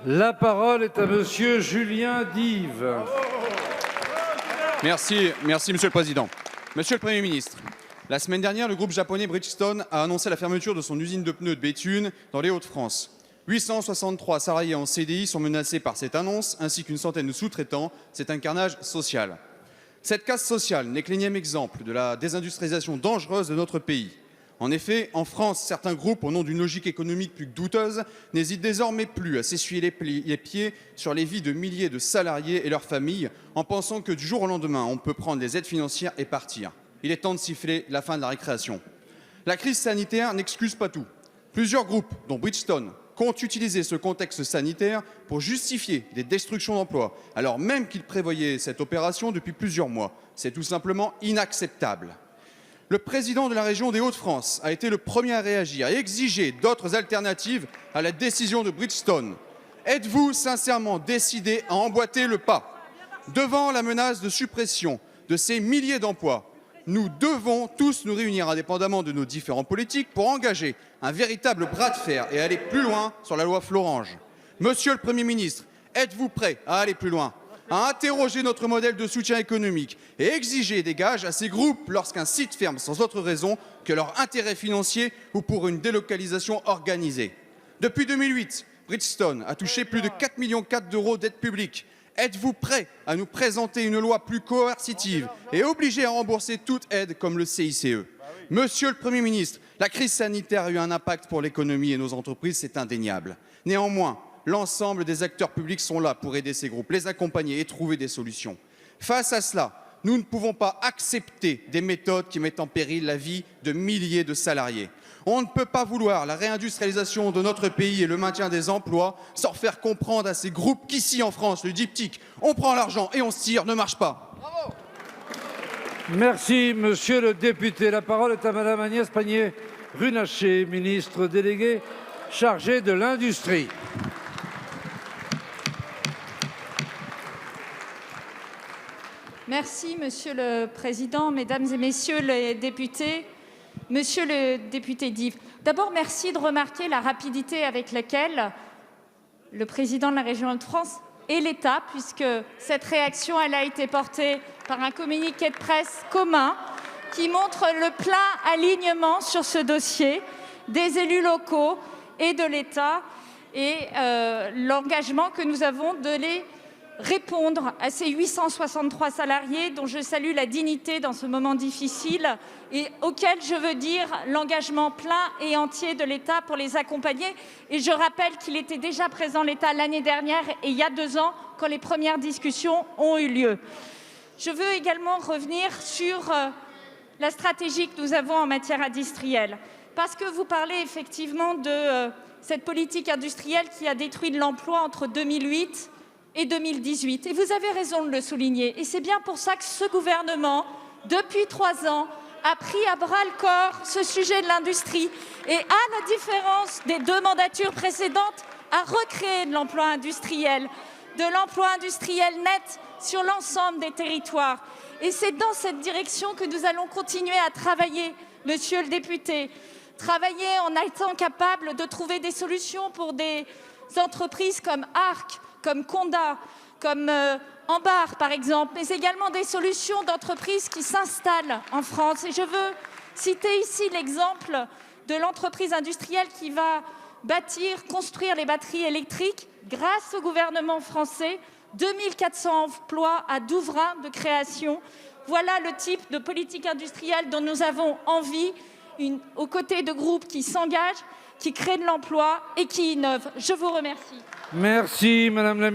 La parole est à monsieur Julien Dive. Merci, Monsieur le Président. Monsieur le Premier ministre, la semaine dernière, le groupe japonais Bridgestone a annoncé la fermeture de son usine de pneus de Béthune dans les Hauts-de-France. 863 salariés en CDI sont menacés par cette annonce, ainsi qu'une centaine de sous-traitants. C'est un carnage social. Cette casse sociale n'est que l'énième exemple de la désindustrialisation dangereuse de notre pays. En effet, en France, certains groupes, au nom d'une logique économique plus que douteuse, n'hésitent désormais plus à s'essuyer les pieds sur les vies de milliers de salariés et leurs familles, en pensant que du jour au lendemain, on peut prendre les aides financières et partir. Il est temps de siffler la fin de la récréation. La crise sanitaire n'excuse pas tout. Plusieurs groupes, dont Bridgestone, comptent utiliser ce contexte sanitaire pour justifier des destructions d'emplois, alors même qu'ils prévoyaient cette opération depuis plusieurs mois. C'est tout simplement inacceptable. Le président de la région des Hauts-de-France a été le premier à réagir et exiger d'autres alternatives à la décision de Bridgestone. Êtes-vous sincèrement décidé à emboîter le pas? Devant la menace de suppression de ces milliers d'emplois, nous devons tous nous réunir indépendamment de nos différents politiques pour engager un véritable bras de fer et aller plus loin sur la loi Florange. Monsieur le Premier ministre, êtes-vous prêt à aller plus loin, à interroger notre modèle de soutien économique et exiger des gages à ces groupes lorsqu'un site ferme sans autre raison que leur intérêt financier ou pour une délocalisation organisée? Depuis 2008, Bridgestone a touché plus de 4,4 millions d'euros d'aide publique. Êtes-vous prêt à nous présenter une loi plus coercitive et obliger à rembourser toute aide comme le CICE? Monsieur le Premier ministre, la crise sanitaire a eu un impact pour l'économie et nos entreprises, c'est indéniable. Néanmoins, l'ensemble des acteurs publics sont là pour aider ces groupes, les accompagner et trouver des solutions. Face à cela, nous ne pouvons pas accepter des méthodes qui mettent en péril la vie de milliers de salariés. On ne peut pas vouloir la réindustrialisation de notre pays et le maintien des emplois sans faire comprendre à ces groupes qu'ici en France, le diptyque « on prend l'argent et on se tire » ne marche pas. Bravo. Merci, monsieur le député. La parole est à madame Agnès Pannier-Runacher, ministre déléguée chargée de l'industrie. Merci, Monsieur le Président, Mesdames et Messieurs les députés. Monsieur le député Dive, d'abord, merci de remarquer la rapidité avec laquelle le président de la région Hauts-de-France et l'État, puisque cette réaction elle a été portée par un communiqué de presse commun qui montre le plein alignement sur ce dossier des élus locaux et de l'État et l'engagement que nous avons de les répondre à ces 863 salariés dont je salue la dignité dans ce moment difficile et auxquels je veux dire l'engagement plein et entier de l'État pour les accompagner. Et je rappelle qu'il était déjà présent l'État l'année dernière et il y a 2 ans quand les premières discussions ont eu lieu. Je veux également revenir sur la stratégie que nous avons en matière industrielle parce que vous parlez effectivement de cette politique industrielle qui a détruit de l'emploi entre 2008 et 2018. Et vous avez raison de le souligner. Et c'est bien pour ça que ce gouvernement, depuis 3 ans, a pris à bras-le-corps ce sujet de l'industrie et, à la différence des 2 mandatures précédentes, a recréé de l'emploi industriel net sur l'ensemble des territoires. Et c'est dans cette direction que nous allons continuer à travailler, monsieur le député. Travailler en étant capable de trouver des solutions pour des entreprises comme Arc, comme Conda, comme Ambar par exemple, mais également des solutions d'entreprises qui s'installent en France. Et je veux citer ici l'exemple de l'entreprise industrielle qui va construire les batteries électriques grâce au gouvernement français, 2400 emplois à Douvrin de création. Voilà le type de politique industrielle dont nous avons envie, aux côtés de groupes qui s'engagent, qui créent de l'emploi et qui innovent. Je vous remercie. Merci, madame la